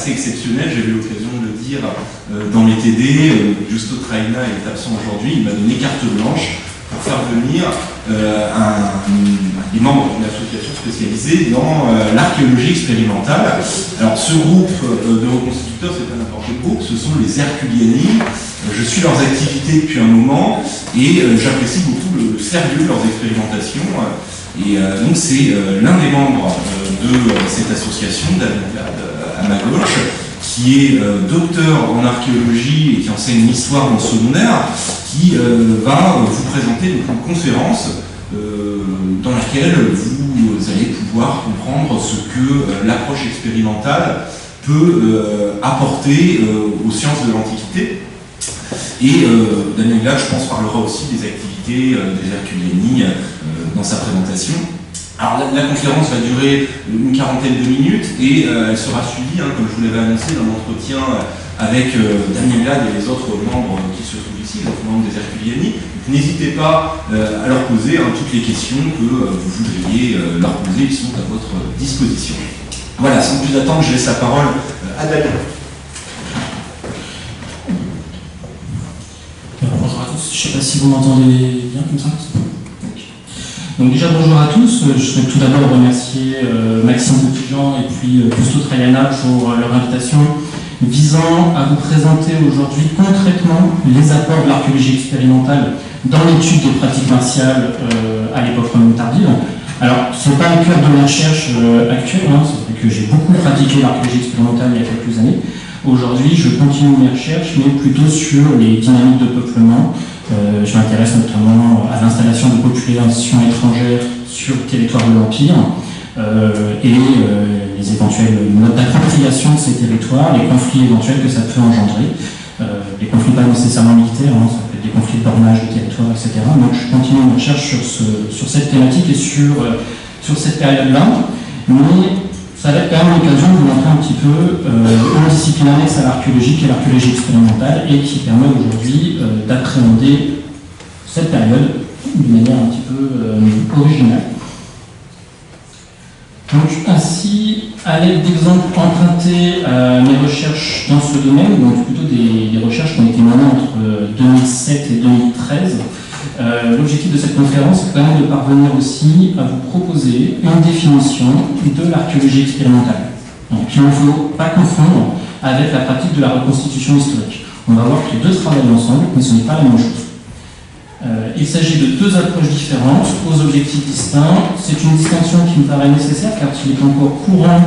assez exceptionnel, j'ai eu l'occasion de le dire dans mes TD. Justo Traina est absent aujourd'hui, il m'a donné carte blanche pour faire venir des membres d'une association spécialisée dans l'archéologie expérimentale. Alors ce groupe de reconstituteurs, c'est pas n'importe quel groupe, ce sont les Herculiani. Je suis leurs activités depuis un moment et j'apprécie beaucoup le sérieux de leurs expérimentations. Et donc c'est l'un des membres de cette association, Damien Glad, à ma gauche, qui est docteur en archéologie et qui enseigne l'histoire dans le secondaire, qui va vous présenter donc une conférence dans laquelle vous allez pouvoir comprendre ce que l'approche expérimentale peut apporter aux sciences de l'Antiquité. Et Damien Glad, je pense, parlera aussi des activités des Herculiani dans sa présentation. Alors la conférence va durer une quarantaine de minutes et elle sera suivie, comme je vous l'avais annoncé, d'un entretien avec Damien Glad et les autres membres qui se trouvent ici, les autres membres des Herculiani. N'hésitez pas à leur poser toutes les questions que vous voudriez leur poser, ils sont à votre disposition. Voilà, sans plus attendre, je laisse la parole à Damien. Bonjour à tous, je ne sais pas si vous m'entendez bien comme ça. Donc déjà bonjour à tous, je souhaite tout d'abord remercier Maxime Boutillan et puis Justo Traiana pour leur invitation visant à vous présenter aujourd'hui concrètement les apports de l'archéologie expérimentale dans l'étude des pratiques martiales à l'époque romaine tardive. Alors ce n'est pas le cœur de ma recherche actuelle, c'est vrai que j'ai beaucoup pratiqué l'archéologie expérimentale il y a quelques années. Aujourd'hui je continue mes recherches mais plutôt sur les dynamiques de peuplement. Je m'intéresse notamment à l'installation de populations étrangères sur le territoire de l'Empire et les éventuels modes d'appropriation de ces territoires, les conflits éventuels que ça peut engendrer. Les conflits pas nécessairement militaires, ça peut être des conflits de bornage de territoire, etc. Donc je continue mes recherches sur cette thématique et sur cette période-là. Mais ça va être quand même l'occasion de vous montrer un petit peu une discipline annexe à l'archéologie qui est l'archéologie expérimentale et qui permet aujourd'hui d'appréhender cette période d'une manière un petit peu originale. Donc ainsi, à l'aide d'exemples empruntés à mes recherches dans ce domaine, donc plutôt des recherches qui ont été menées entre 2007 et 2013, l'objectif de cette conférence est quand même de parvenir aussi à vous proposer une définition de l'archéologie expérimentale, qu'il ne faut pas confondre avec la pratique de la reconstitution historique. On va voir que les deux travaillent ensemble, mais ce n'est pas la même chose. Il s'agit de deux approches différentes, aux objectifs distincts. C'est une distinction qui me paraît nécessaire car il est encore courant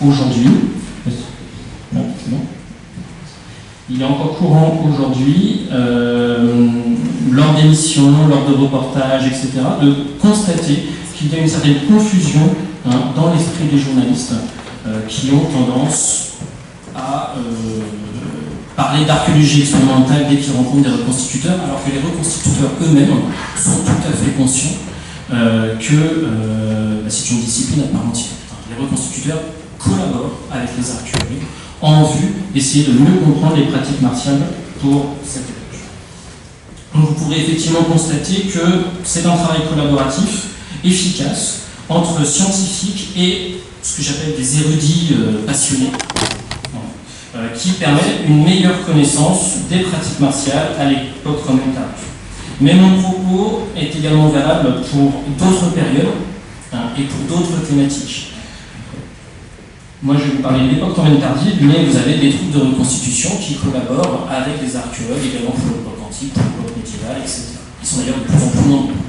aujourd'hui. Non, c'est bon. Il est encore courant aujourd'hui, lors d'émissions, lors de reportages, etc., de constater qu'il y a une certaine confusion dans l'esprit des journalistes qui ont tendance à parler d'archéologie expérimentale dès qu'ils rencontrent des reconstituteurs, alors que les reconstituteurs eux-mêmes sont tout à fait conscients que c'est une discipline à part entière. Les reconstituteurs collaborent avec les archéologues en vue d'essayer de mieux comprendre les pratiques martiales pour cette époque. Donc vous pourrez effectivement constater que c'est un travail collaboratif, efficace, entre scientifiques et ce que j'appelle des érudits passionnés, qui permet une meilleure connaissance des pratiques martiales à l'époque romaine tardive. Mais mon propos est également valable pour d'autres périodes et pour d'autres thématiques. Moi, je vais vous parler de l'époque romaine tardive, mais vous avez des troupes de reconstitution qui collaborent avec les archéologues, également pour l'époque antique, pour l'époque médiévale, etc. Ils sont d'ailleurs de plus en plus nombreux.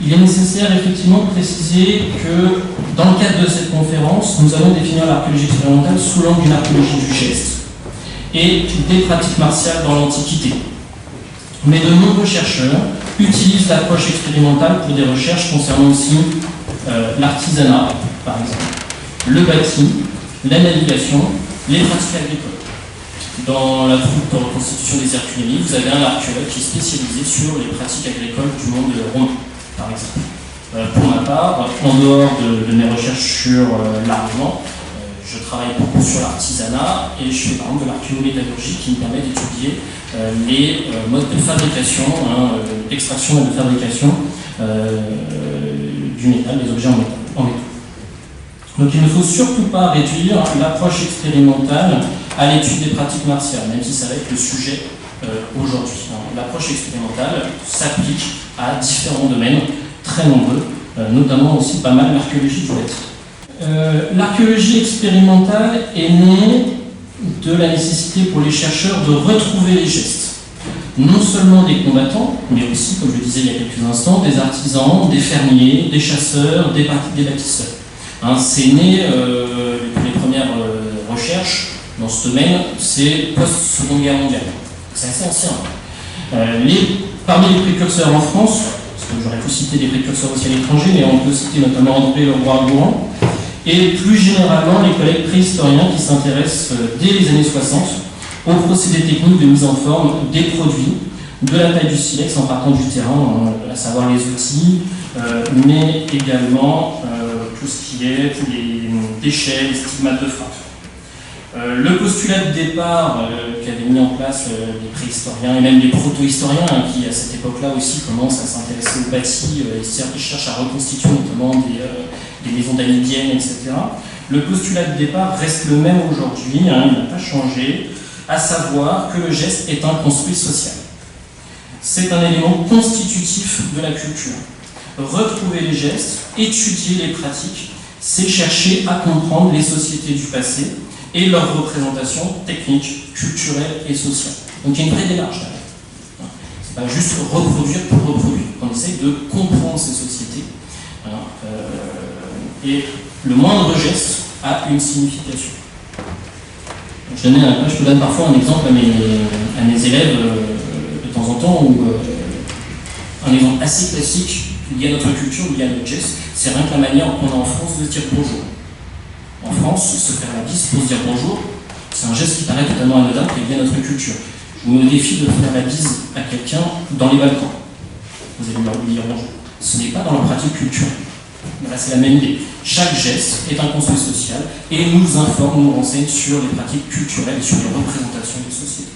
Il est nécessaire effectivement de préciser que dans le cadre de cette conférence, nous allons définir l'archéologie expérimentale sous l'angle d'une archéologie du geste et des pratiques martiales dans l'Antiquité. Mais de nombreux chercheurs utilisent l'approche expérimentale pour des recherches concernant aussi l'artisanat, par exemple, le bâti, la navigation, les pratiques agricoles. Dans la troupe de reconstitution des Herculiani, vous avez un archéologue qui est spécialisé sur les pratiques agricoles du monde romain, par exemple. Pour ma part, en dehors de mes recherches sur l'armement, je travaille beaucoup sur l'artisanat et je fais par exemple de l'archéométallurgie qui me permet d'étudier les modes de fabrication, d'extraction et de fabrication du métal, des objets en métal. Donc il ne faut surtout pas réduire l'approche expérimentale à l'étude des pratiques martiales, même si ça va être le sujet aujourd'hui. L'approche expérimentale s'applique à différents domaines, très nombreux, notamment aussi pas mal l'archéologie du bâti. L'archéologie expérimentale est née de la nécessité pour les chercheurs de retrouver les gestes, non seulement des combattants, mais aussi, comme je le disais il y a quelques instants, des artisans, des fermiers, des chasseurs, des bâtisseurs. C'est né, les premières recherches dans ce domaine, c'est post-Seconde Guerre mondiale. C'est assez ancien. Parmi les précurseurs en France, parce que j'aurais pu citer des précurseurs aussi à l'étranger, mais on peut citer notamment André Leroi-Gourhan, et plus généralement les collègues préhistoriens qui s'intéressent dès les années 60 aux procédés techniques de mise en forme des produits, de la taille du silex en partant du terrain, à savoir les outils, mais également tout ce qui est les déchets, les stigmates de frappe. Le postulat de départ qu'avaient mis en place les préhistoriens et même les proto-historiens, qui à cette époque-là aussi commencent à s'intéresser au bâti, ils cherchent à reconstituer notamment des maisons danubiennes, etc. Le postulat de départ reste le même aujourd'hui, il n'a pas changé, à savoir que le geste est un construit social. C'est un élément constitutif de la culture. Retrouver les gestes, étudier les pratiques, c'est chercher à comprendre les sociétés du passé et leurs représentations techniques, culturelles et sociales. Donc il y a une vraie démarche derrière. C'est pas juste reproduire pour reproduire. On essaye de comprendre ces sociétés. Et le moindre geste a une signification. Je te donne parfois un exemple à mes élèves de temps en temps, où un exemple assez classique lié à notre culture, lié à notre geste, c'est rien que la manière qu'on a en France de se dire bonjour. En France, se faire la bise pour se dire bonjour, c'est un geste qui paraît totalement anodin, qui est lié à notre culture. Je vous mets au défi de faire la bise à quelqu'un dans les Balkans. Vous allez lui dire bonjour. Ce n'est pas dans leur pratique culturelle. Voilà, c'est la même idée. Chaque geste est un construit social et nous informe, nous renseigne sur les pratiques culturelles et sur les représentations des sociétés.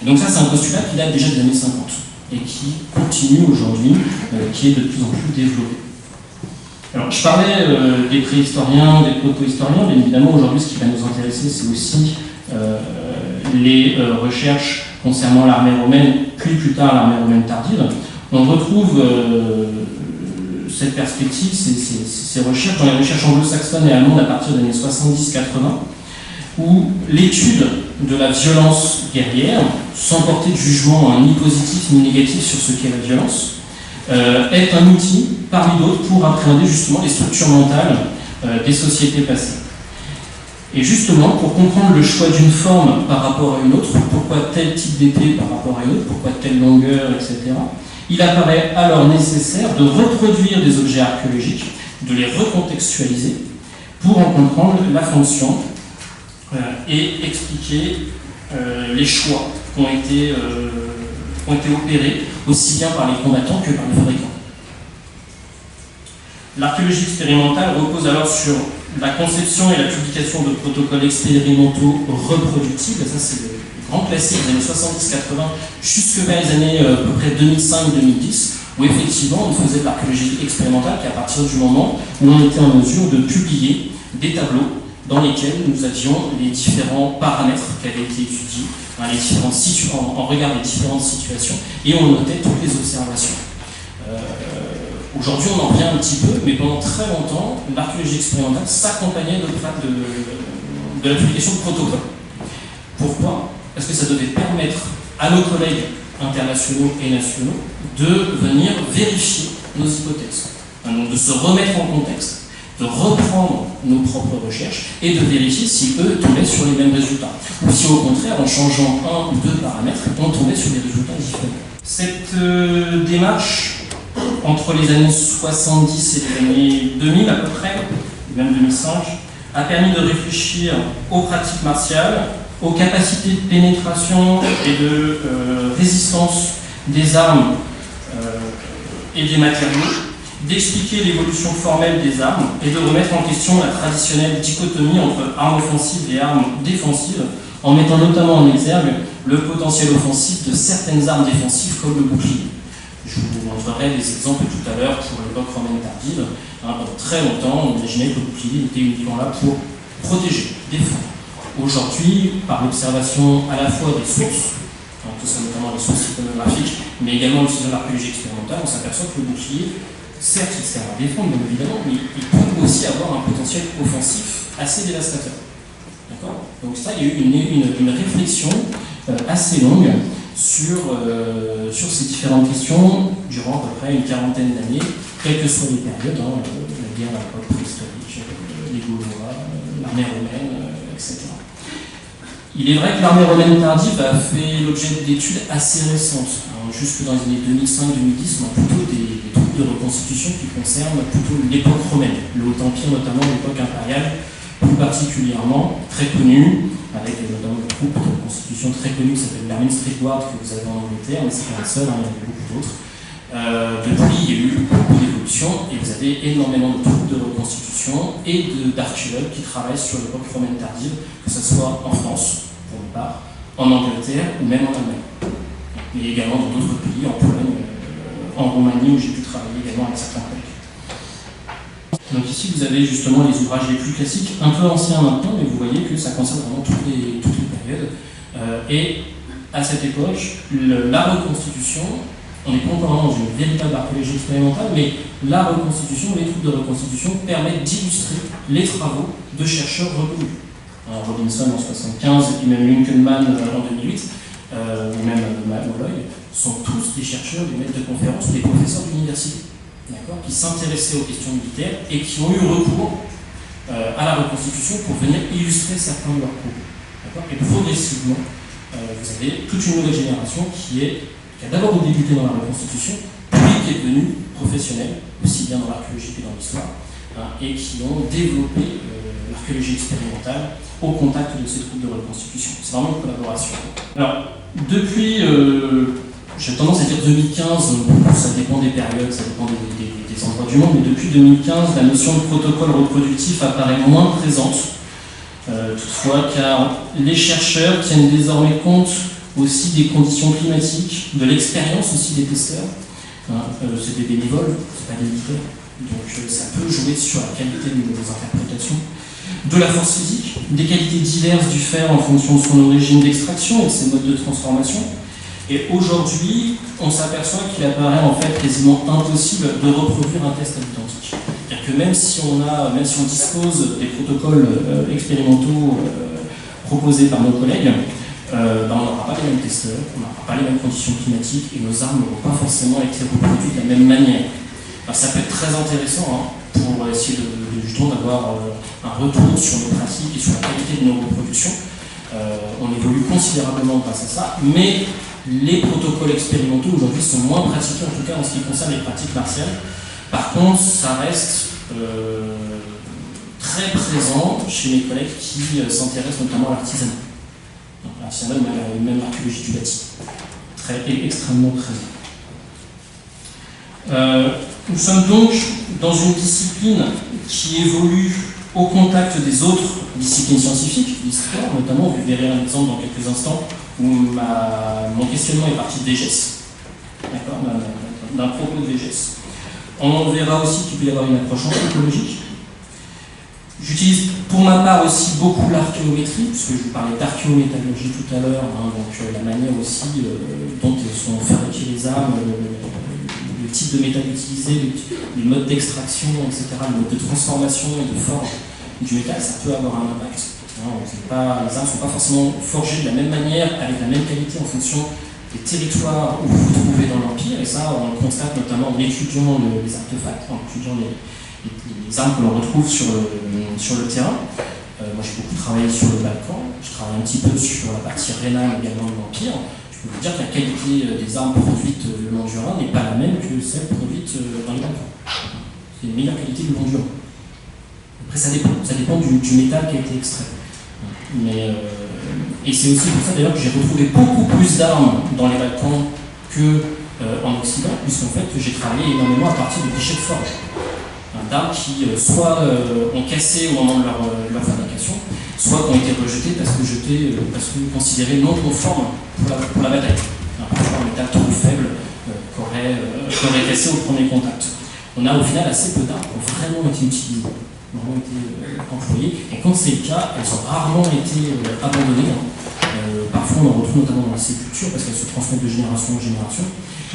Et donc ça, c'est un postulat qui date déjà des années 50 et qui continue aujourd'hui, qui est de plus en plus développé. Alors, je parlais des préhistoriens, des proto-historiens, bien évidemment, aujourd'hui, ce qui va nous intéresser, c'est aussi les recherches concernant l'armée romaine, puis plus tard l'armée romaine tardive. On retrouve cette perspective, ces recherches, dans les recherches anglo-saxonnes et allemandes à partir des années 70-80, où l'étude de la violence guerrière, sans porter de jugement ni positif ni négatif sur ce qu'est la violence, est un outil, parmi d'autres, pour appréhender justement les structures mentales des sociétés passées. Et justement, pour comprendre le choix d'une forme par rapport à une autre, pourquoi tel type d'épée par rapport à une autre, pourquoi telle longueur, etc., il apparaît alors nécessaire de reproduire des objets archéologiques, de les recontextualiser pour en comprendre la fonction et expliquer les choix qui ont été opérés aussi bien par les combattants que par les fabricants. L'archéologie expérimentale repose alors sur la conception et la publication de protocoles expérimentaux reproductibles. Ça, c'est le grand classique des années 70-80 jusque vers les années à peu près 2005-2010, où effectivement on faisait de l'archéologie expérimentale qu'à partir du moment où on était en mesure de publier des tableaux dans lesquels nous avions les différents paramètres qui avaient été étudiés, en regard des différentes situations, et on notait toutes les observations. Aujourd'hui, on en revient un petit peu, mais pendant très longtemps, l'archéologie expérimentale s'accompagnait de la publication de protocoles. Pourquoi ? Parce que ça devait permettre à nos collègues internationaux et nationaux de venir vérifier nos hypothèses, donc de se remettre en contexte, de reprendre nos propres recherches et de vérifier si eux tombaient sur les mêmes résultats. Ou si au contraire, en changeant un ou deux paramètres, on tombait sur des résultats différents. Cette démarche, entre les années 70 et les années 2000 à peu près, même 2005, a permis de réfléchir aux pratiques martiales, aux capacités de pénétration et de résistance des armes et des matériaux, d'expliquer l'évolution formelle des armes et de remettre en question la traditionnelle dichotomie entre armes offensives et armes défensives, en mettant notamment en exergue le potentiel offensif de certaines armes défensives comme le bouclier. Je vous montrerai des exemples tout à l'heure pour l'époque romaine tardive. Pendant très longtemps, on imaginait que le bouclier était uniquement là pour protéger, défendre. Aujourd'hui, par l'observation à la fois des sources, tout ça notamment les sources iconographiques, mais également l'utilisation de l'archéologie expérimentale, on s'aperçoit que le bouclier, certes, il sert à défendre, bien évidemment, mais il peut aussi avoir un potentiel offensif assez dévastateur. D'accord ? Donc ça, il y a eu une réflexion assez longue sur ces différentes questions durant à peu près une quarantaine d'années, quelles que soient les périodes, la guerre à l'époque préhistorique, les Gaulois, l'armée romaine, etc. Il est vrai que l'armée romaine tardive a fait l'objet d'études assez récentes. Jusque dans les années 2005-2010, on a plutôt des troupes de reconstitution qui concernent plutôt l'époque romaine, le Haut Empire, notamment l'époque impériale, plus particulièrement très connue, avec notamment une troupe de reconstitution très connue qui s'appelle l'Army Street Guard que vous avez en Angleterre, mais c'est pas la seule, il y en a beaucoup d'autres. Depuis, il y a eu beaucoup d'évolutions et vous avez énormément de troupes de reconstitution et d'archéologues qui travaillent sur l'époque romaine tardive, que ce soit en France, pour une part, en Angleterre ou même en Allemagne. Mais également dans d'autres pays, en Pologne, en Roumanie, où j'ai pu travailler également avec certains collègues. Donc ici, vous avez justement les ouvrages les plus classiques, un peu anciens maintenant, mais vous voyez que ça concerne vraiment toutes les périodes. Et à cette époque, la reconstitution, on n'est pas encore dans une véritable archéologie expérimentale, mais la reconstitution, les troupes de reconstitution permettent d'illustrer les travaux de chercheurs reconnus. Robinson en 1975, et même Lincolnman en 2008, ou même Molloy, sont tous des chercheurs, des maîtres de conférences, des professeurs d'université, qui s'intéressaient aux questions militaires et qui ont eu recours à la reconstitution pour venir illustrer certains de leurs cours. Et progressivement, vous avez toute une nouvelle génération qui a d'abord débuté dans la reconstitution, puis qui est devenue professionnelle, aussi bien dans l'archéologie que dans l'histoire, et qui ont développé l'archéologie expérimentale au contact de ces troupes de reconstitution. C'est vraiment une collaboration. Alors, depuis, j'ai tendance à dire 2015, ça dépend des périodes, ça dépend des endroits du monde, mais depuis 2015, la notion de protocole reproductif apparaît moins présente, toutefois, car les chercheurs tiennent désormais compte aussi des conditions climatiques, de l'expérience aussi des testeurs. C'est des bénévoles, c'est pas des militaires, donc ça peut jouer sur la qualité des interprétations. De la force physique, des qualités diverses du fer en fonction de son origine d'extraction et de ses modes de transformation. Et aujourd'hui, on s'aperçoit qu'il apparaît en fait quasiment impossible de reproduire un test à l'identique. C'est-à-dire que même si on dispose des protocoles expérimentaux proposés par nos collègues, on n'aura pas les mêmes testeurs, on n'aura pas les mêmes conditions climatiques et nos armes n'auront pas forcément été reproduites de la même manière. Alors, ça peut être très intéressant pour essayer justement d'avoir un retour sur nos pratiques et sur la qualité de nos reproductions. On évolue considérablement grâce à ça, mais les protocoles expérimentaux aujourd'hui sont moins pratiqués, en tout cas en ce qui concerne les pratiques martiales. Par contre, ça reste très présent chez mes collègues qui s'intéressent notamment à l'artisanat. L'artisanat, même l'archéologie du bâti. Extrêmement présent. Nous sommes donc dans une discipline qui évolue au contact des autres disciplines scientifiques, l'histoire notamment. Vous verrez un exemple dans quelques instants où mon questionnement est parti d'EGES, d'un propos de VGS. On verra aussi qu'il peut y avoir une approche anthropologique. J'utilise pour ma part aussi beaucoup l'archéométrie, puisque je vous parlais d'archéométallurgie tout à l'heure, donc la manière aussi dont sont fabriquées les armes, le type de métal utilisé, les modes d'extraction, etc., le mode de transformation et de forge du métal, ça peut avoir un impact. Les armes ne sont pas forcément forgées de la même manière, avec la même qualité en fonction des territoires où vous vous trouvez dans l'Empire, et ça on le constate notamment en étudiant les artefacts, en étudiant les armes que l'on retrouve sur le terrain. Moi j'ai beaucoup travaillé sur le Balkan, je travaille un petit peu sur la partie rhénane également de l'Empire. Je peux vous dire que la qualité des armes produites le long du Rhin n'est pas la même que celle produite dans les Balkans. C'est une meilleure qualité le long du Rhin. Après ça dépend du métal qui a été extrait. Et c'est aussi pour ça d'ailleurs que j'ai retrouvé beaucoup plus d'armes dans les Balkans qu'en Occident, puisqu'en fait j'ai travaillé énormément à partir de déchets de forge. D'armes qui soit ont cassé au moment de leur fabrication, soit qui ont été rejetées parce que considérées non conformes pour la bataille. Un métal trop faible qu'aurait j'aurais cassé au premier contact. On a au final assez peu d'armes qui ont vraiment été utilisées, vraiment été employées, et quand c'est le cas, elles ont rarement été abandonnées. Parfois on en retrouve notamment dans les sépultures parce qu'elles se transmettent de génération en génération,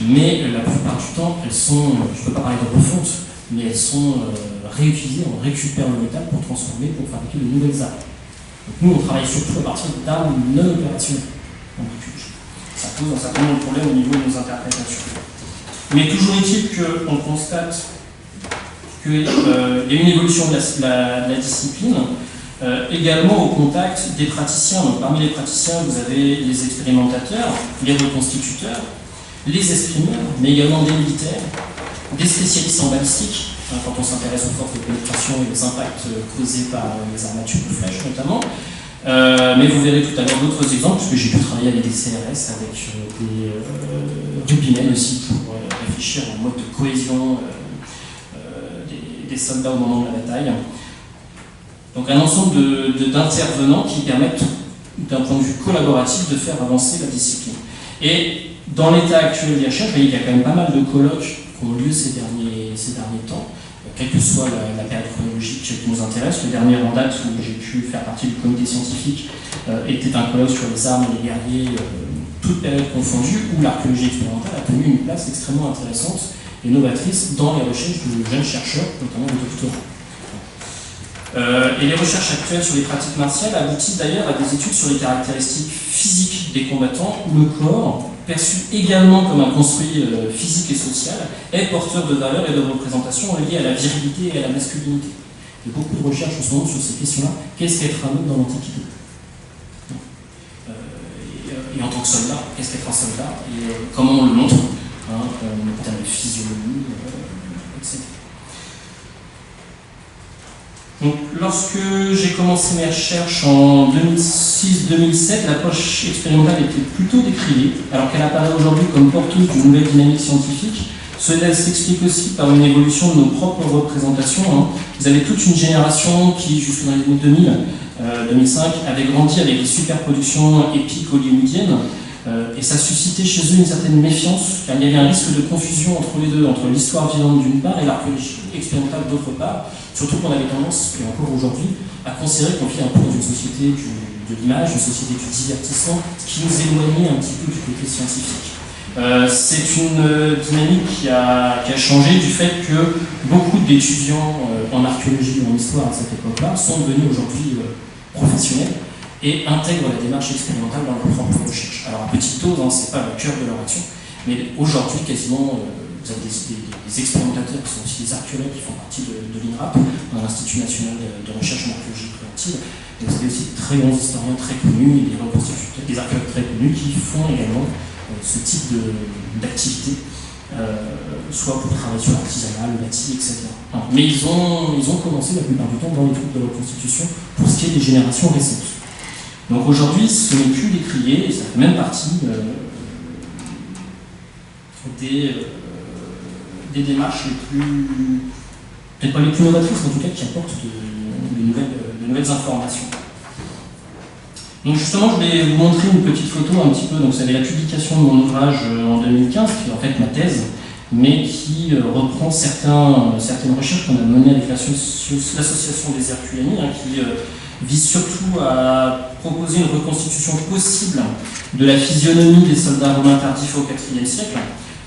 mais la plupart du temps, elles sont, je ne peux pas parler de refonte, mais elles sont réutilisées, on récupère le métal pour transformer, pour fabriquer de nouvelles armes. Donc nous, on travaille surtout à partir d'armes non opérationnelles en archéologie. Ça pose un certain nombre de problèmes au niveau de nos interprétations. Mais toujours est-il qu'on constate qu'il y a une évolution de la discipline, également au contact des praticiens. Donc, parmi les praticiens, vous avez les expérimentateurs, les reconstituteurs, les escrimeurs, mais également des militaires, des spécialistes en balistique, quand on s'intéresse aux forces de pénétration et aux impacts causés par les armatures de flèches notamment. Mais vous verrez tout à l'heure d'autres exemples, puisque j'ai pu travailler avec des CRS, avec du BIMEL aussi, pour réfléchir en mode de cohésion des soldats au moment de la bataille. Donc un ensemble d'intervenants qui permettent, d'un point de vue collaboratif, de faire avancer la discipline. Et dans l'état actuel des recherches, vous voyez qu'il y a quand même pas mal de colloques qui ont lieu ces derniers temps, quelle que soit la période chronologique qui nous intéresse. Le dernier en date où j'ai pu faire partie du comité scientifique était un colloque sur les armes et les guerriers, toutes périodes confondues, où l'archéologie expérimentale a tenu une place extrêmement intéressante et novatrice dans les recherches de jeunes chercheurs, notamment de doctorants. Et les recherches actuelles sur les pratiques martiales aboutissent d'ailleurs à des études sur les caractéristiques physiques des combattants, où le corps, perçu également comme un construit physique et social, est porteur de valeurs et de représentations liées à la virilité et à la masculinité. Il y a beaucoup de recherches en ce moment sur ces questions-là. Qu'est-ce qu'être un homme dans l'Antiquité ? Et en tant que soldat, qu'est-ce qu'être un soldat ? Et comment on le montre, en termes de physionomie, etc. Donc, lorsque j'ai commencé mes recherches en 2006-2007, l'approche expérimentale était plutôt décriée, alors qu'elle apparaît aujourd'hui comme porteuse d'une nouvelle dynamique scientifique. Cela s'explique aussi par une évolution de nos propres représentations. Vous avez toute une génération qui, jusque dans les années 2000, 2005, avait grandi avec les superproductions épiques hollywoodiennes, et ça suscitait chez eux une certaine méfiance, car il y avait un risque de confusion entre les deux, entre l'histoire vivante d'une part et l'archéologie expérimentale d'autre part. Surtout qu'on avait tendance, et encore aujourd'hui, à considérer qu'on vit un peu dans une société de l'image, une société du divertissement, qui nous éloignait un petit peu du côté scientifique. C'est une dynamique qui a changé du fait que beaucoup d'étudiants en archéologie ou en histoire à cette époque-là sont devenus aujourd'hui professionnels et intègrent la démarche expérimentale dans leur propre recherche. Alors à petite dose, c'est pas le cœur de leur action, mais aujourd'hui quasiment vous avez des expérimentateurs qui sont aussi des archéologues qui font partie de l'INRAP, dans l'Institut national de recherche en archéologie préventive. Et vous avez aussi de très bons historiens très connus et des reconstituteurs, des archéologues très connus qui font également ce type d'activité, soit pour travailler sur l'artisanat, le bâti, etc. Mais ils ont commencé la plupart du temps dans les trucs de reconstitution pour ce qui est des générations récentes. Donc aujourd'hui, ce n'est plus décrié, et ça fait même partie des démarches les plus, peut-être pas les plus novatrices, mais en tout cas qui apportent de nouvelles informations. Donc justement, je vais vous montrer une petite photo un petit peu. Donc, c'est la publication de mon ouvrage en 2015, qui est en fait ma thèse, mais qui reprend certaines recherches qu'on a menées avec l'association des Herculéens, qui vise surtout à proposer une reconstitution possible de la physionomie des soldats romains tardifs au IVe siècle,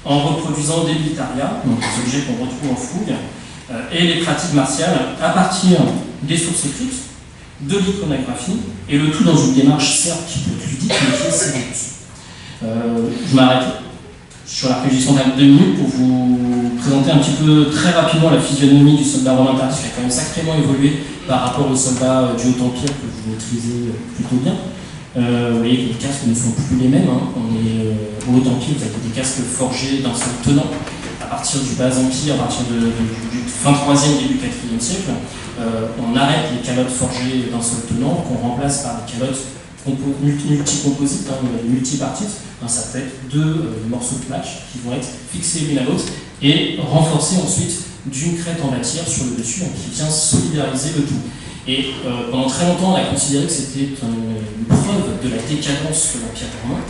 en reproduisant des militaria, donc des objets qu'on retrouve en fouille, et les pratiques martiales à partir des sources écrites, de l'iconographie, et le tout dans une démarche certes qui peut être ludique, mais qui est sérieuse. Je m'arrête sur l'archéologie expérimentale 2 minutes pour vous présenter un petit peu très rapidement la physionomie du soldat romain tardif, qui a quand même sacrément évolué par rapport aux soldats du Haut Empire que vous maîtrisez plutôt bien. Vous voyez que les casques ne sont plus les mêmes. On est au Haut Empire, vous avez des casques forgés d'un seul tenant. À partir du Bas Empire, à partir du fin 3e, début 4e siècle, on arrête les calottes forgées d'un seul tenant, qu'on remplace par des calottes multi-composites, multipartites. Ça peut être 2 morceaux de plâche qui vont être fixés l'une à l'autre et renforcés ensuite d'une crête en matière sur le dessus qui vient solidariser le tout. Et pendant très longtemps, on a considéré que c'était une preuve de la décadence de l'Empire romain.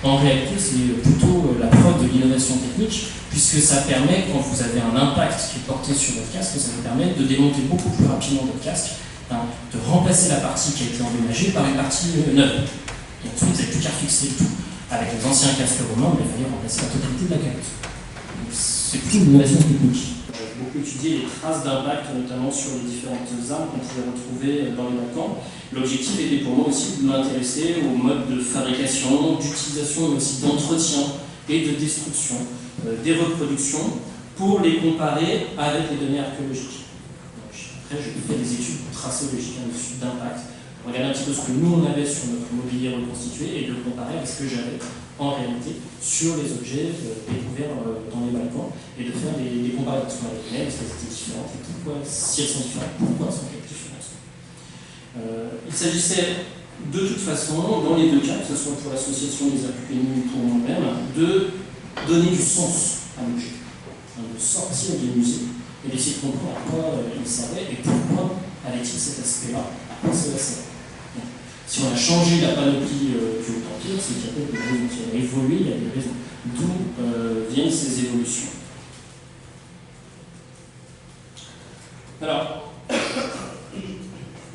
En réalité, c'est plutôt la preuve de l'innovation technique, puisque ça permet, quand vous avez un impact qui est porté sur votre casque, ça vous permet de démonter beaucoup plus rapidement votre casque, de remplacer la partie qui a été endommagée par une partie neuve. Et ensuite, vous n'avez plus qu'à fixer le tout. Avec les anciens casques romains, il a fallu remplacer la totalité de la calotte. Donc c'est plutôt une innovation technique. J'ai beaucoup étudié les traces d'impact, notamment sur les différentes armes qu'on pouvait retrouver dans les Balkans. L'objectif était pour moi aussi de m'intéresser au mode de fabrication, d'utilisation, mais aussi d'entretien et de destruction des reproductions pour les comparer avec les données archéologiques. Donc, après, j'ai fait des études tracéologiques, des études d'impact, pour regarder un petit peu ce que nous on avait sur notre mobilier reconstitué et de le comparer avec ce que j'avais en réalité sur les objets découverts dans les Balkans et de faire des comparaisons avec elles, est-ce qu'elles étaient différentes et pourquoi, si elles sont différentes, pourquoi sont-elles différentes. Il s'agissait de toute façon, dans les deux cas, que ce soit pour l'association des Archéologues ou pour moi-même, de donner du sens à l'objet, de sortir du musée et d'essayer de comprendre à quoi il servait et pourquoi avait-il cet aspect-là, à quoi cela sert. Si on a changé la panoplie du Haut-Empire, c'est qu'il y a peut-être des raisons qui ont évolué, il y a des raisons. D'où viennent ces évolutions. Alors,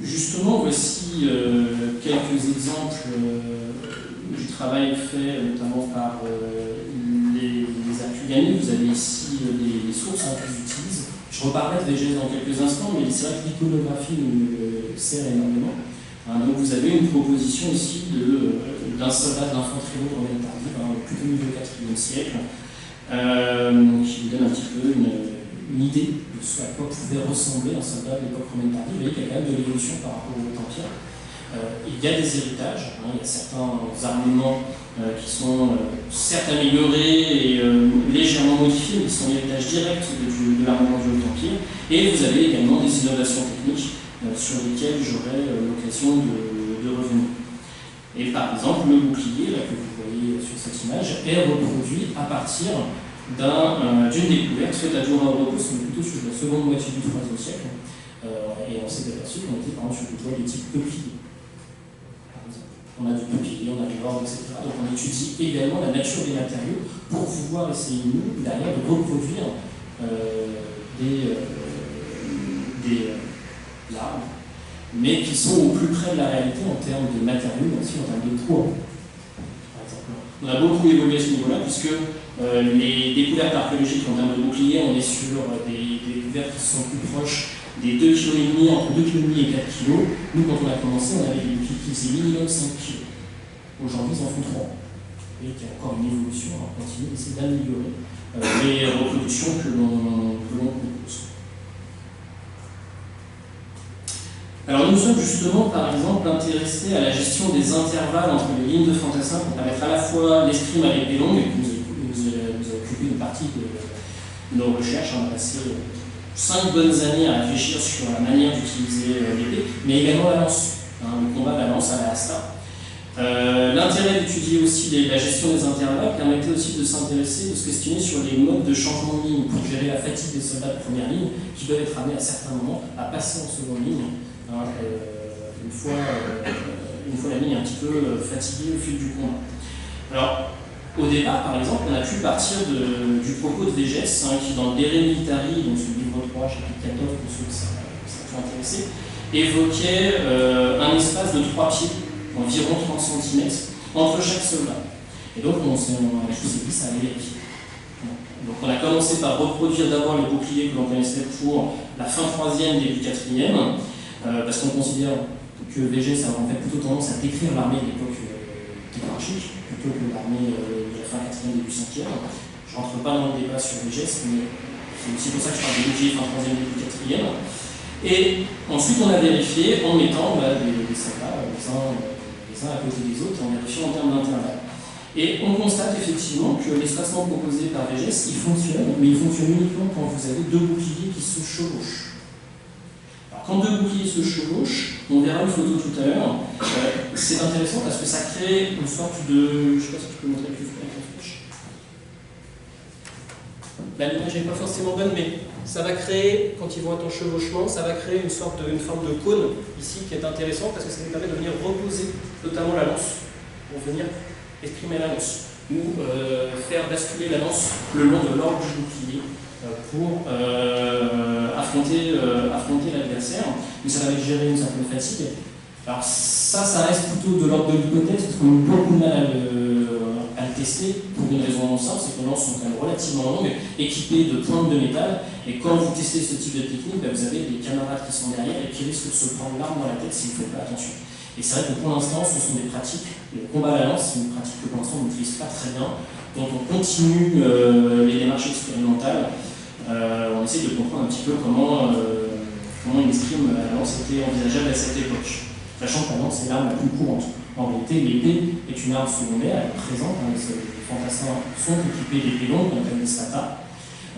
justement, voici quelques exemples du travail fait notamment par les Archéologues. Vous avez ici les sources qu'ils utilisent. Je reparlerai de VGS dans quelques instants, mais c'est vrai que l'iconographie nous sert énormément. Donc vous avez une proposition ici d'un soldat d'infanterie lourde romaine tardive, plutôt au milieu du IVe siècle, qui vous donne un petit peu une idée de ce à quoi pouvait ressembler un soldat de l'époque romaine tardive. Vous voyez qu'il y a quand même de l'évolution par rapport au Haut-Empire. Il y a des héritages, il y a certains armements qui sont certes améliorés et légèrement modifiés, mais qui sont l'héritage direct de l'armement du Haut-Empire. Et vous avez également des innovations techniques sur lesquels j'aurai l'occasion de revenir. Et par exemple, le bouclier là, que vous voyez sur cette image est reproduit à partir d'une découverte faite à Dura-Europos, mais plutôt sur la seconde moitié du IIIe siècle. Et on s'est aperçu qu'on était par exemple sur des toiles de type peuplier. Par exemple. On a du peuplier, on a du l'ordre, etc. Donc on étudie également la nature des matériaux pour pouvoir essayer, nous, derrière, de reproduire des armes, mais qui sont au plus près de la réalité en termes de matériaux, mais aussi en termes de poids. Par exemple. On a beaucoup évolué à ce niveau-là, puisque les découvertes archéologiques en termes de boucliers, on est sur des découvertes qui sont plus proches des 2,5 kg, entre 2,5 kg et 4 kg. Nous, quand on a commencé, on avait des boucliers qui faisaient minimum 5 kg. Aujourd'hui, ils en font 3. Et il y a encore une évolution, on continue d'essayer d'améliorer les reproductions que l'on propose. Alors nous sommes justement, par exemple, intéressés à la gestion des intervalles entre les lignes de fantassin pour permettre à la fois l'escrime avec des longues, qui nous a occupé une partie de nos recherches. On a passé 5 bonnes années à réfléchir sur la manière d'utiliser l'épée, mais également la lance, le combat de la lance à la hasta. L'intérêt d'étudier aussi la gestion des intervalles permettait aussi de s'intéresser, de se questionner sur les modes de changement de ligne pour gérer la fatigue des soldats de première ligne qui doivent être amenés à certains moments à passer en seconde ligne. Une fois la ligne un petit peu fatiguée au fil du combat. Alors, au départ, par exemple, on a pu partir du propos de Végès, qui dans le De Re Militari, donc ce livre 3, chapitre 14, pour ceux que ça peut intéresser, évoquait un espace de 3 pieds, environ 30 cm, entre chaque soldat. Et donc, on s'est dit, ça allait vérifier. Donc, on a commencé par reproduire d'abord les boucliers que l'on connaissait pour la fin 3e, début 4e. Parce qu'on considère que Végès a en fait plutôt tendance à décrire l'armée de l'époque hiérarchique plutôt que l'armée de la fin 4e, début 5e. Je ne rentre pas dans le débat sur Végès, mais c'est aussi pour ça que je parle des boucliers fin 3e, début 4e. Et ensuite, on a vérifié en mettant des soldats les uns à côté des autres, en vérifiant en termes d'intervalle. Et on constate effectivement que l'espacement proposé par Végès, il fonctionne, mais il fonctionne uniquement quand vous avez 2 boucliers qui se chevauchent. Quand 2 boucliers se chevauchent, on verra une photo tout à l'heure, c'est intéressant parce que ça crée une sorte de... Je ne sais pas si je peux montrer plus avec la flèche. Là, l'image n'est pas forcément bonne, mais ça va créer, quand ils vont être en chevauchement, ça va créer une forme de cône ici qui est intéressant parce que ça nous permet de venir reposer notamment la lance pour venir escrimer la lance, ou faire basculer la lance le long de l'ordre du bouclier pour affronter l'adversaire, mais ça va être gérer une certaine fatigue. Alors ça reste plutôt de l'ordre de l'hypothèse, parce qu'on a beaucoup de mal à le tester, pour une raison simple, c'est que les lances sont quand même relativement longues, équipées de pointes de métal, et quand vous testez ce type de technique, vous avez des camarades qui sont derrière et qui risquent de se prendre l'arme dans la tête si vous ne faites pas attention. Et c'est vrai que pour l'instant, ce sont des pratiques, le combat à la lance, c'est une pratique que pour l'instant on n'utilise pas très bien, donc on continue les démarches expérimentales, on essaie de comprendre un petit peu comment une escrime à la lance était envisageable à cette époque. Sachant que la lance est l'arme la plus courante. En réalité, l'épée est une arme secondaire, elle est présente, les fantassins sont équipés d'épées longues, comme des stata.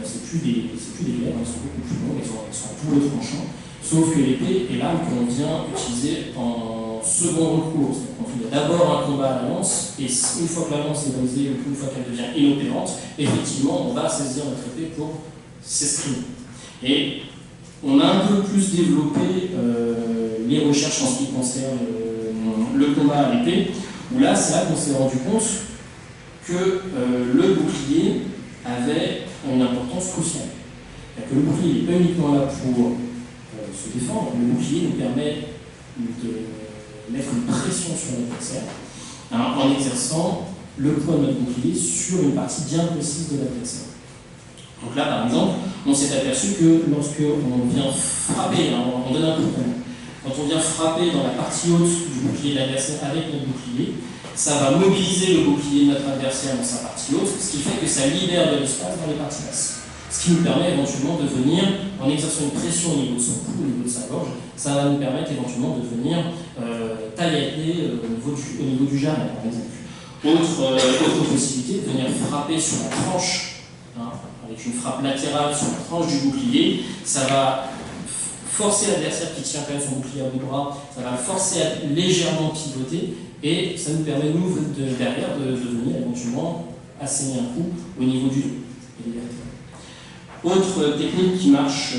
C'est plus des glaives, elles sont beaucoup plus longues, elles sont à double tranchant. Sauf que l'épée est l'arme que l'on vient utiliser en second recours. C'est-à-dire qu'on fait d'abord un combat à la lance, et une fois que la lance est brisée, une fois qu'elle devient inopérante, effectivement, on va saisir notre épée pour s'escrimer. Et on a un peu plus développé les recherches en ce qui concerne le combat à l'épée, où là, c'est là qu'on s'est rendu compte que le bouclier avait une importance cruciale. Que le bouclier n'est pas uniquement là pour se défendre, le bouclier nous permet de mettre une pression sur l'adversaire en exerçant le poids de notre bouclier sur une partie bien précise de l'adversaire. Donc là, par exemple, on s'est aperçu que lorsque on vient frapper, on donne un coup de poing, quand on vient frapper dans la partie haute du bouclier de l'adversaire avec notre bouclier, ça va mobiliser le bouclier de notre adversaire dans sa partie haute, ce qui fait que ça libère de l'espace dans les parties basses. Ce qui nous permet éventuellement de venir, en exerçant une pression au niveau de son cou, au niveau de sa gorge, ça va nous permettre éventuellement de venir taillader au niveau du jarret, par exemple. Autre possibilité, de venir frapper sur la tranche, avec une frappe latérale sur la tranche du bouclier, ça va forcer l'adversaire qui tient quand même son bouclier à bout de bras, ça va le forcer à légèrement pivoter, et ça nous permet, nous, derrière, de venir éventuellement asséner un coup au niveau du dos. Autre technique qui marche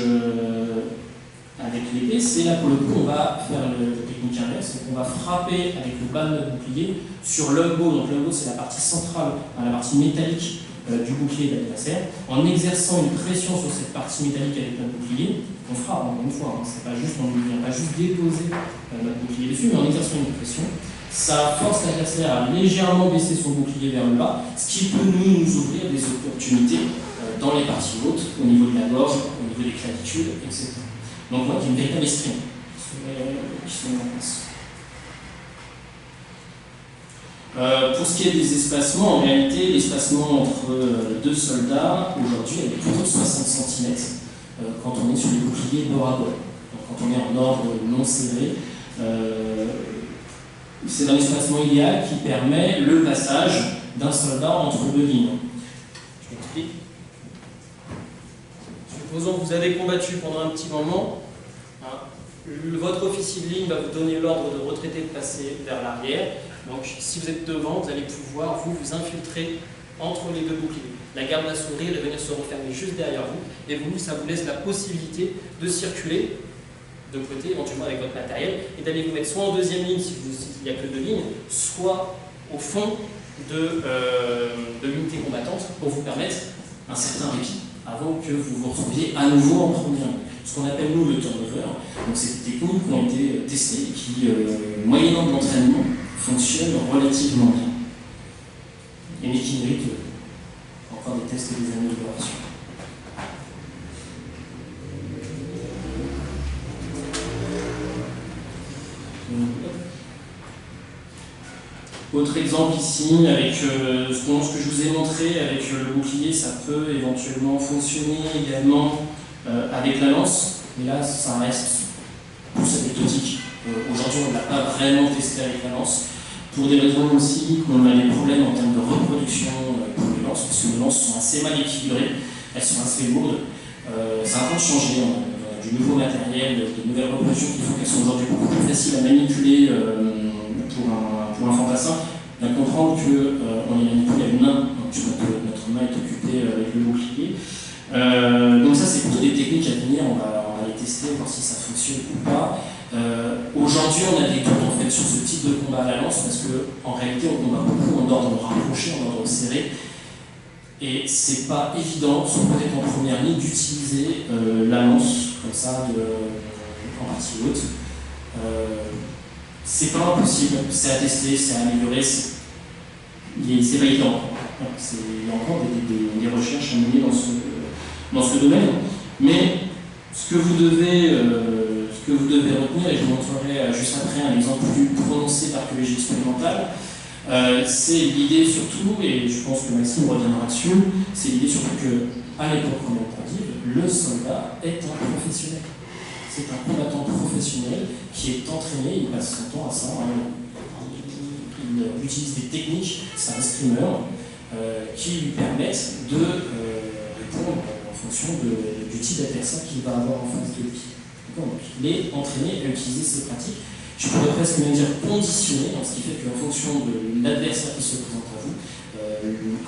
avec l'épée, c'est là pour le coup, on va faire la technique inverse, c'est qu'on va frapper avec le bas de notre bouclier sur l'elbow. Donc l'elbow, c'est la partie centrale, la partie métallique du bouclier de l'adversaire. En exerçant une pression sur cette partie métallique avec notre bouclier, on frappe, encore une fois, c'est pas juste, on ne vient pas juste déposer notre bouclier dessus, mais en exerçant une pression, ça force l'adversaire à légèrement baisser son bouclier vers le bas, ce qui peut nous ouvrir des opportunités dans les parties hautes, au niveau de la gorge, au niveau des clavitules, etc. Donc on voit qu'il y a une véritable escrime qui se met en place. Pour ce qui est des espacements, en réalité, l'espacement entre deux soldats, aujourd'hui, elle est plutôt de 60 cm quand on est sur les boucliers bord à bord. Donc, quand on est en ordre non serré, c'est un espacement idéal qui permet le passage d'un soldat entre deux lignes. Je m'explique. Supposons que vous avez combattu pendant un petit moment, votre officier de ligne va vous donner l'ordre de retraiter, de passer vers l'arrière. Donc si vous êtes devant, vous allez pouvoir vous infiltrer entre les deux boucliers. La garde va s'ouvrir et venir se refermer juste derrière vous, et vous, ça vous laisse la possibilité de circuler de côté, éventuellement avec votre matériel, et d'aller vous mettre soit en deuxième ligne s'il n'y a que deux lignes, soit au fond de l'unité combattante pour vous permettre un certain répit avant que vous vous retrouviez à nouveau en première ligne. Ce qu'on appelle nous le turnover. Donc c'est des techniques qui ont été testées et qui, moyennant de l'entraînement, fonctionnent relativement bien. Et qui méritent encore des tests et des améliorations. Autre exemple ici, avec ce que je vous ai montré, avec le bouclier, ça peut éventuellement fonctionner également avec la lance, mais là ça reste plus anecdotique. Aujourd'hui on ne l'a pas vraiment testé avec la lance, pour des raisons aussi qu'on a des problèmes en termes de reproduction pour les lances, parce que les lances sont assez mal équilibrées, elles sont assez lourdes. Ça a un peu changé, du nouveau matériel, de nouvelles reproductions qui font qu'elles sont aujourd'hui beaucoup plus faciles à manipuler pour un fantassin. Bien comprendre qu'on les manipule à une main, donc notre main est occupée avec le bouclier. Donc ça c'est plutôt des techniques à venir, on va les tester, voir si ça fonctionne ou pas. Aujourd'hui, on a des doutes en fait, sur ce type de combat à la lance parce qu'en réalité, on combat beaucoup en ordre rapproché, en ordre serré. Et c'est pas évident, sans peut-être en première ligne, d'utiliser la lance comme ça en partie haute. C'est pas impossible, c'est à tester, c'est à améliorer, c'est pas évident. Il y a encore des recherches à mener dans ce domaine. Mais ce que vous devez retenir, et je vous montrerai juste après un exemple plus prononcé d'archéologie expérimentale, c'est l'idée surtout, et je pense que Maxime reviendra dessus, c'est l'idée surtout qu'à l'époque tardive, le soldat est un professionnel. C'est un combattant professionnel qui est entraîné, il passe son temps à ça, il utilise des techniques, c'est un escrimeur, qui lui permettent de répondre en fonction du type d'adversaire qu'il va avoir en face de lui. Donc il est entraîné à utiliser ces pratiques. Je pourrais presque même dire conditionné, ce qui fait qu'en fonction de l'adversaire qui se présente à vous,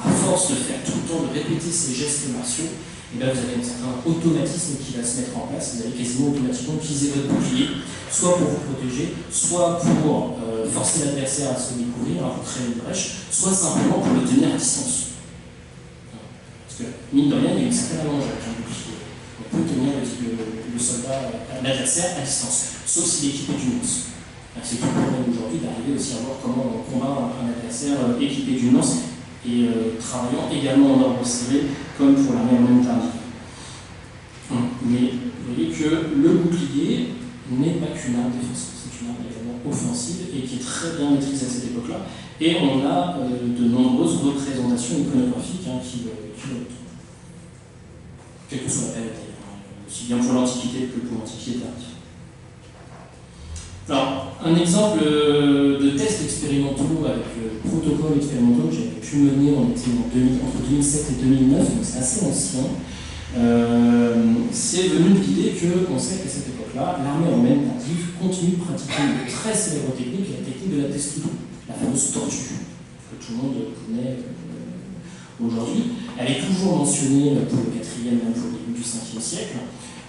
à force de faire tout le temps, de répéter ces gestes martiaux, et là vous avez un certain automatisme qui va se mettre en place. Vous allez quasiment automatiquement utiliser votre bouclier, soit pour vous protéger, soit pour forcer l'adversaire à se découvrir, à vous créer une brèche, soit simplement pour le tenir à distance. Parce que, mine de rien, il y a une certaine allonge avec un bouclier. On peut tenir le soldat, l'adversaire à distance, sauf s'il est équipé d'une lance. C'est tout le problème aujourd'hui d'arriver aussi à voir comment on combat un adversaire équipé d'une lance et travaillant également en ordre serré, comme pour l'armée romaine tardive. Mais vous voyez que le bouclier n'est pas qu'une arme défensive, c'est une arme également offensive et qui est très bien maîtrisée à cette époque-là. Et on a de nombreuses représentations iconographiques qui le montrent. Quelle que soit la période, aussi bien pour l'Antiquité que pour l'Antiquité tardive. Alors, un exemple de tests expérimentaux avec protocoles expérimentaux que j'avais pu mener, on était entre 2007 et 2009, donc c'est assez ancien. C'est venu de l'idée qu'on sait qu'à cette époque-là, l'armée romaine tardive continue de pratiquer une très célèbre technique, la technique de la testudo, la fameuse tortue, que tout le monde connaît aujourd'hui. Elle est toujours mentionnée pour le 4e, même pour le début du 5e siècle.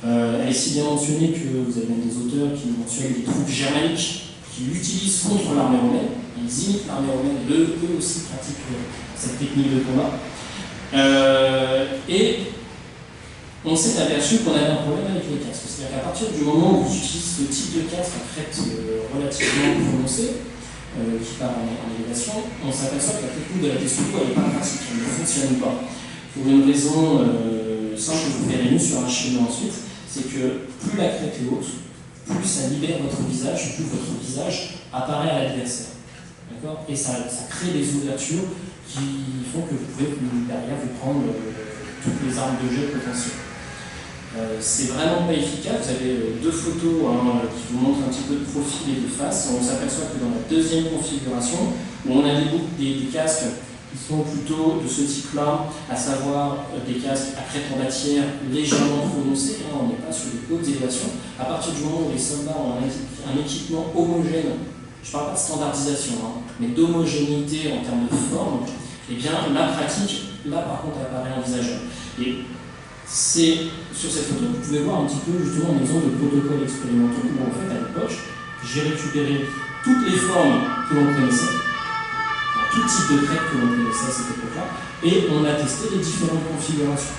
Elle est si bien mentionnée que vous avez même des auteurs qui mentionnent des troupes germaniques qui l'utilisent contre l'armée romaine. Ils imitent l'armée romaine, eux aussi pratiquent cette technique de combat. Et on s'est aperçu qu'on avait un problème avec les casques. C'est-à-dire qu'à partir du moment où vous utilisez ce type de casque à crête relativement prononcée, qui part en élévation, on s'aperçoit que la technique de la testudo n'est pas pratique, elle ne fonctionne pas. Pour une raison simple que vous verrez mieux sur un schéma ensuite, c'est que plus la crête est haute, plus ça libère votre visage, plus votre visage apparaît à l'adversaire. D'accord ? Et ça crée des ouvertures qui font que vous pouvez derrière vous prendre toutes les armes de jet potentielles. C'est vraiment pas efficace. Vous avez deux photos qui vous montrent un petit peu de profil et de face. On s'aperçoit que dans la deuxième configuration, où on a des casques qui sont plutôt de ce type-là, à savoir des casques à crête en matière légèrement prononcés, on n'est pas sur des hautes élévations. À partir du moment où les soldats ont un équipement homogène, je ne parle pas de standardisation, mais d'homogénéité en termes de forme, eh bien la pratique, là par contre, apparaît envisageable. Et c'est sur cette photo que vous pouvez voir un petit peu justement un exemple de protocole expérimental où en fait à l'époque, j'ai récupéré toutes les formes que l'on connaissait, tout type de crête que l'on connaissait à cette époque-là, et on a testé les différentes configurations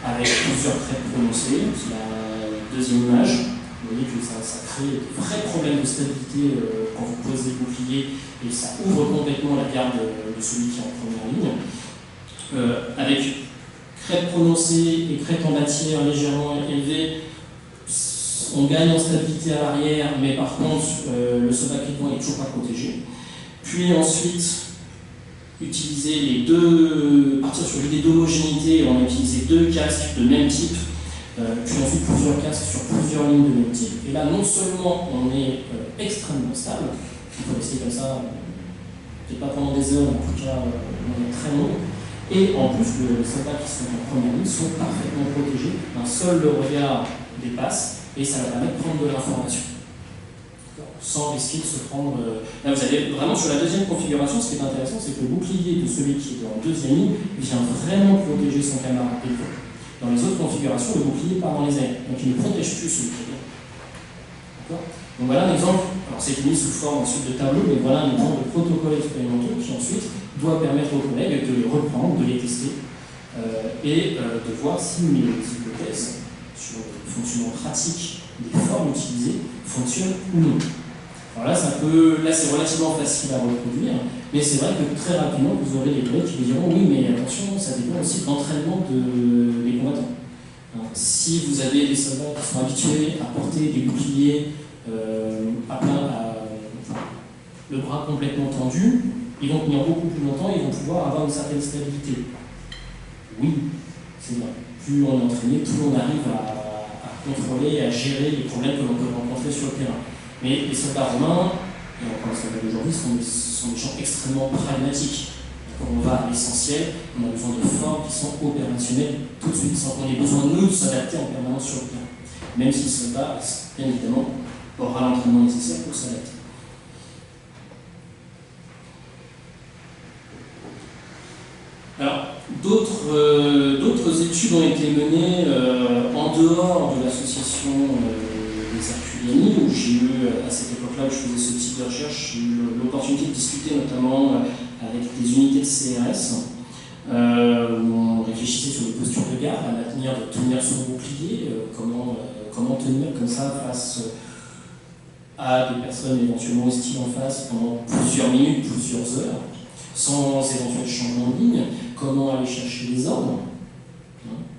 avec plusieurs crêtes prononcées. C'est la deuxième image. Vous voyez que ça crée de vrais problèmes de stabilité quand vous posez le bouclier et ça ouvre complètement la garde de celui qui est en première ligne. Avec crête prononcée et crête en matière légèrement élevée, on gagne en stabilité à l'arrière, mais par contre le soldat cliquant n'est toujours pas protégé. Puis ensuite, partir sur l'idée d'homogénéité, on a utilisé deux casques de même type, puis ensuite plusieurs casques sur plusieurs lignes de même type. Et là, non seulement on est extrêmement stable, il faut rester comme ça, peut-être pas pendant des heures, mais en tout cas, on est très long. Et en plus, les soldats qui sont en première ligne sont parfaitement protégés. Un seul le regard dépasse et ça va permettre de prendre de l'information. Sans risquer de se prendre... Là, vous avez vraiment sur la deuxième configuration, ce qui est intéressant, c'est que le bouclier de celui qui est en deuxième ligne vient vraiment protéger son camarade d'épaule. Dans les autres configurations, le bouclier part dans les airs, donc il ne protège plus celui qui est là. Donc voilà un exemple, alors c'est mis sous forme ensuite de tableau, mais voilà un exemple de protocole expérimental qui ensuite doit permettre aux collègues de les reprendre, de les tester et de voir si mes hypothèses sur le fonctionnement pratique des formes utilisées fonctionnent ou non. Alors là, c'est relativement facile à reproduire, mais c'est vrai que très rapidement, vous aurez des collègues qui vous diront oui, mais attention, ça dépend aussi de l'entraînement des combattants. Si vous avez des soldats qui sont habitués à porter des boucliers le bras complètement tendu, ils vont tenir beaucoup plus longtemps et ils vont pouvoir avoir une certaine stabilité. Oui, c'est vrai. Plus on est entraîné, plus on arrive à contrôler, à gérer les problèmes que l'on peut rencontrer sur le terrain. Mais les soldats romains, et encore les soldats d'aujourd'hui, sont des gens extrêmement pragmatiques. Quand on va à l'essentiel, on a besoin de formes qui sont opérationnelles tout de suite, sans qu'on ait besoin, nous, de s'adapter en permanence sur le terrain. Même si le soldat, bien évidemment, aura l'entraînement nécessaire pour s'adapter. Alors, d'autres études ont été menées en dehors de l'association des Herculiani, où j'ai eu, à cette époque-là où je faisais ce type de recherche, j'ai eu l'opportunité de discuter notamment avec des unités de CRS, où on réfléchissait sur les postures de garde, la manière de tenir son bouclier, comment tenir comme ça face à des personnes éventuellement hostiles en face pendant plusieurs minutes, plusieurs heures, sans éventuel changement de ligne, comment aller chercher les ordres,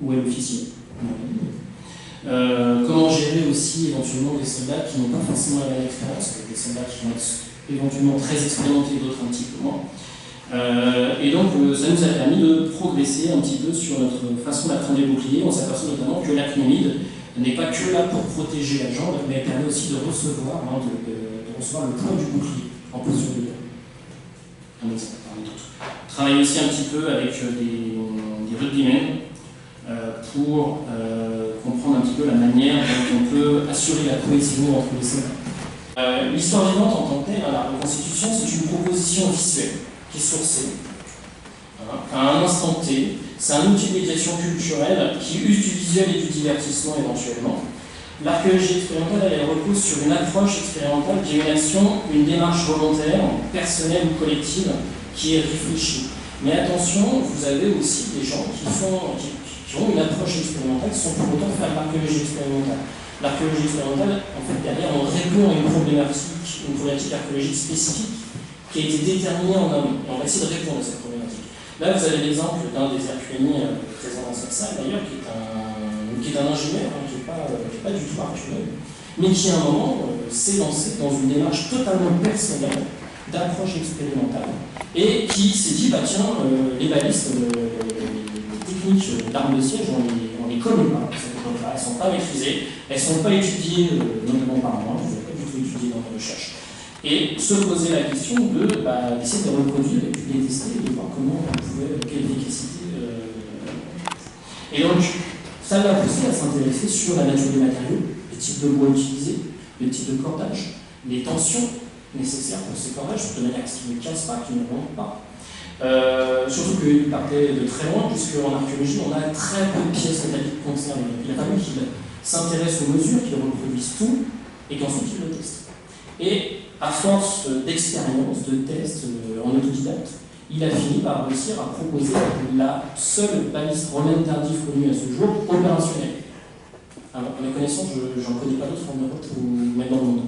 où est l'officier, comment gérer aussi éventuellement des soldats qui n'ont pas forcément la même expérience, des soldats qui vont être éventuellement très expérimentés, d'autres un petit peu moins. Et donc ça nous a permis de progresser un petit peu sur notre façon d'apprendre les boucliers. On s'aperçoit notamment que l'acmélide n'est pas que là pour protéger la jambe, mais elle permet aussi de recevoir, de recevoir le poids du bouclier en position de guerre. Un exemple parmi d'autres. On travaille aussi un petit peu avec des rugbymen pour comprendre un petit peu la manière dont on peut assurer la cohésion entre les soldats. L'histoire vivante en tant que telle, la reconstitution, c'est une proposition visuelle qui est sourcée à un instant T. C'est un outil de médiation culturelle qui use du visuel et du divertissement éventuellement. L'archéologie expérimentale, elle repose sur une approche expérimentale qui est une action, une démarche volontaire, personnelle ou collective, qui est réfléchie. Mais attention, vous avez aussi des gens qui ont une approche expérimentale qui sont pour autant faire l'archéologie expérimentale. L'archéologie expérimentale, en fait, derrière, on répond à une problématique archéologique spécifique qui a été déterminée en amont. Et on va essayer de répondre à cette problématique. Là, vous avez l'exemple d'un des Herculiani présents dans cette salle, d'ailleurs, qui est un ingénieur, qui n'est pas du tout archéologue, mais qui, à un moment, s'est lancé dans une démarche totalement personnelle d'approche expérimentale et qui s'est dit, bah tiens, les balistes, les techniques d'armes de siège, on les connaît pas à cette époque-là, elles ne sont pas maîtrisées, elles ne sont pas étudiées, notamment par moi, je ne les ai pas du tout étudiées dans mes recherches. Et se poser la question d'essayer de reproduire et puis de les tester, de voir comment on pouvait, quelle efficacité. Et donc, ça l'a poussé à s'intéresser sur la nature des matériaux, les types de bois utilisés, le type de cordage, les tensions nécessaires pour ces cordages, de manière à ce qu'ils ne cassent pas, qu'ils ne rompent pas. Surtout qu'il partait de très loin, puisqu'en archéologie, on a très peu de pièces métalliques conservées. Il a fallu qu'il s'intéresse aux mesures, qu'il reproduise tout, et qu'ensuite il le teste. Et à force d'expérience, de tests en autodidacte, il a fini par réussir à proposer la seule baliste romaine tardive connue à ce jour opérationnelle. Alors, à ma connaissance, je n'en connais pas d'autres en Europe ou même dans le monde.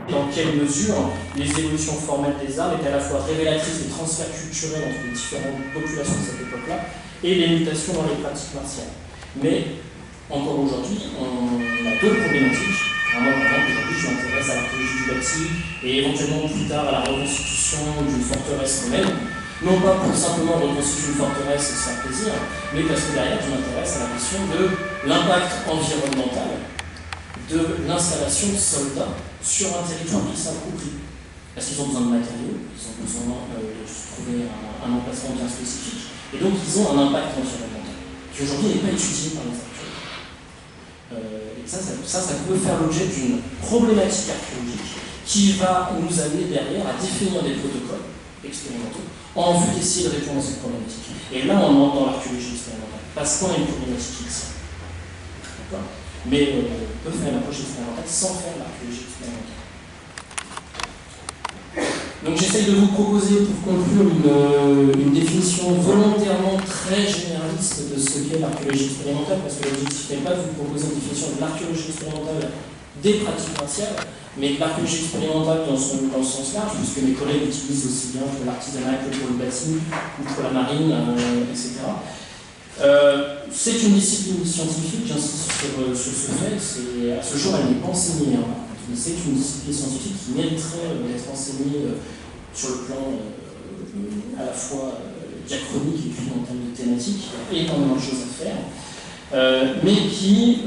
Dans quelle mesure les évolutions formelles des armes étaient à la fois révélatrices des transferts culturels entre les différentes populations de cette époque-là et les mutations dans les pratiques martiales. Mais encore aujourd'hui, on a deux problématiques. Moi, par exemple, aujourd'hui, je m'intéresse à l'archéologie du bâti et éventuellement plus tard à la reconstitution d'une forteresse romaine. Non pas pour simplement reconstituer une forteresse et se faire plaisir, mais parce que derrière, je m'intéresse à la question de l'impact environnemental de l'installation de soldats sur un territoire qui s'approprie. Parce qu'ils ont besoin de matériaux, ils ont besoin de trouver un emplacement bien spécifique, et donc ils ont un impact environnemental, qui aujourd'hui n'est pas étudié par les archéologues. Et ça peut faire l'objet d'une problématique archéologique qui va nous amener derrière à définir des protocoles expérimentaux en vue d'essayer de répondre à cette problématique. Et là, on entre dans l'archéologie expérimentale, parce qu'on a une problématique X. D'accord ? Mais on peut faire une approche expérimentale sans faire l'archéologie expérimentale. Donc j'essaye de vous proposer, pour conclure, une définition volontairement très généraliste de ce qu'est l'archéologie expérimentale, parce que l'objectif n'est pas de vous proposer une définition de l'archéologie expérimentale des pratiques martiales, mais de l'archéologie expérimentale dans le sens large, puisque mes collègues utilisent aussi bien pour l'artisanat que pour le bâtiment ou pour la marine, etc. C'est une discipline scientifique, j'insiste sur ce fait, à ce jour elle n'est pas enseignée, mais c'est une discipline scientifique qui mériterait d'être enseignée sur le plan à la fois diachronique et puis en termes de thématique. Il y a énormément de choses à faire, mais qui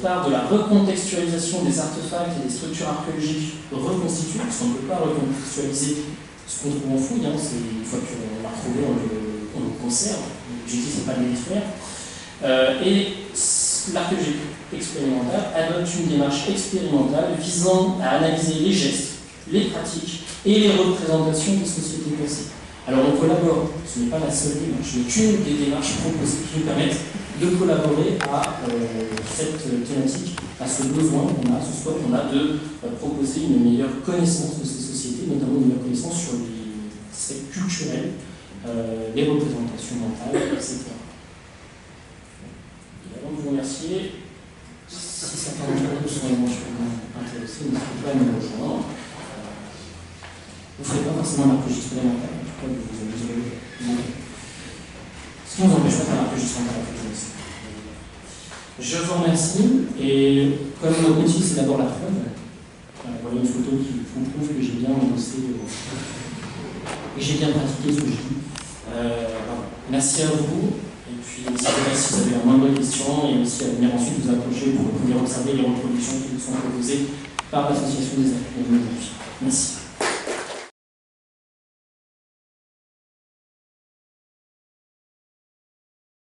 part de la recontextualisation des artefacts et des structures archéologiques reconstituées, parce qu'on ne peut pas recontextualiser ce qu'on trouve en fouille, une fois qu'on l'a retrouvé, on le conserve, l'objectif c'est pas de le détruire. Et l'archéologie expérimentale adopte une démarche expérimentale visant à analyser les gestes, les pratiques et les représentations des sociétés passées. Alors on collabore, ce n'est pas la seule démarche, mais qu'une des démarches proposées qui nous permettent de collaborer à cette thématique, à ce besoin qu'on a, ce souhait qu'on a de proposer une meilleure connaissance de ces sociétés, notamment une meilleure connaissance sur les aspects culturels, les représentations mentales, etc. Avant de vous remercier, si certains d'entre vous sont éventuellement intéressés, n'hésitez pas à nous rejoindre. Vous ne ferez pas forcément l'archéologie expérimentale, en tout cas vous aurez. Ce qui ne nous empêche pas de faire l'archéologie expérimentale. Je vous remercie, et comme l'objectif c'est d'abord la preuve, voilà une photo qui vous prouve que j'ai bien bossé et que j'ai bien pratiqué ce que je dis. Merci à vous. Et puis, n'hésitez pas si vous avez la moindre question et aussi à venir ensuite vous approcher pour venir observer les reproductions qui vous sont proposées par l'association des archéologues. Merci.